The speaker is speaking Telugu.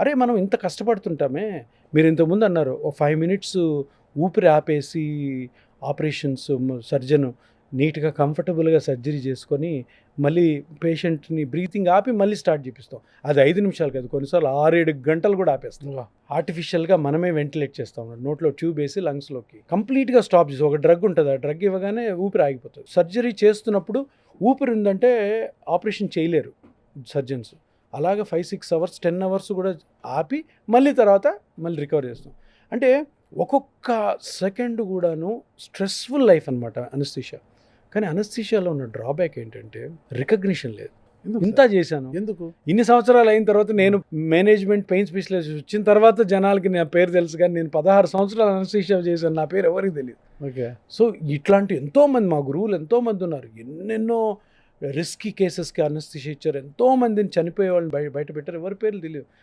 అరే మనం ఇంత కష్టపడుతుంటామే, మీరు ఇంతకుముందు అన్నారు ఓ 5 మినిట్స్ ఊపిరి ఆపేసి ఆపరేషన్స్ సర్జన్ నీట్‌గా కంఫర్టబుల్‌గా సర్జరీ చేసుకొని, మళ్ళీ పేషెంట్‌ని బ్రీతింగ్ ఆపి మళ్ళీ స్టార్ట్ చేపిస్తాం. అది 5 నిమిషాలు కాదు, కొన్నిసార్లు 6, 7 గంటలు కూడా ఆపేస్తాం. వాహ్! ఆర్టిఫిషియల్‌గా మనమే వెంటిలేట్ చేస్తాం. నోట్లో ట్యూబ్ ఏసి లంగ్స్‌లోకి కంప్లీట్‌గా స్టాప్ చేసి ఒక డ్రగ్ ఉంటది. ఆ డ్రగ్ ఇవ్వగానే ఊపిరి ఆగిపోతది. సర్జరీ చేస్తున్నప్పుడు ఊపిరి ఉందంటే ఆపరేషన్ చేయలేరు సర్జన్స్. అలాగా 5, 6 అవర్స్, 10 అవర్స్ కూడా ఆపి మళ్ళీ తర్వాత మళ్ళీ రికవర్ చేస్తాం. అంటే ఒక్కొక్క సెకండ్ కూడాను స్ట్రెస్‌ఫుల్ లైఫ్ అనమాట అనస్థీషియా. కానీ అనస్థీషియాలో ఉన్న డ్రాబ్యాక్ ఏంటంటే రికగ్నిషన్ లేదు. ఎందుకు ఇంత సార్? చేశాను. ఎందుకు? ఇన్ని సంవత్సరాలు అయిన తర్వాత నేను మేనేజ్మెంట్ పెయిన్ స్పెషలిస్ట్ వచ్చిన తర్వాత జనాలకి నా పేరు తెలుసు, కానీ నేను 16 సంవత్సరాలు అనస్థీషియా చేశాను. నా పేరు ఎవరికీ తెలీదు. ఓకే. సో, ఇట్లాంటి ఎంతోమంది మా గురువులు ఎంతోమంది ఉన్నారు. ఎన్నెన్నో రిస్కీ కేసెస్‌కి అనస్థీషియా ఇచ్చారు. ఎంతోమందిని చనిపోయే వాళ్ళని బయట పెట్టారు. ఎవరి పేర్లు తెలియవు.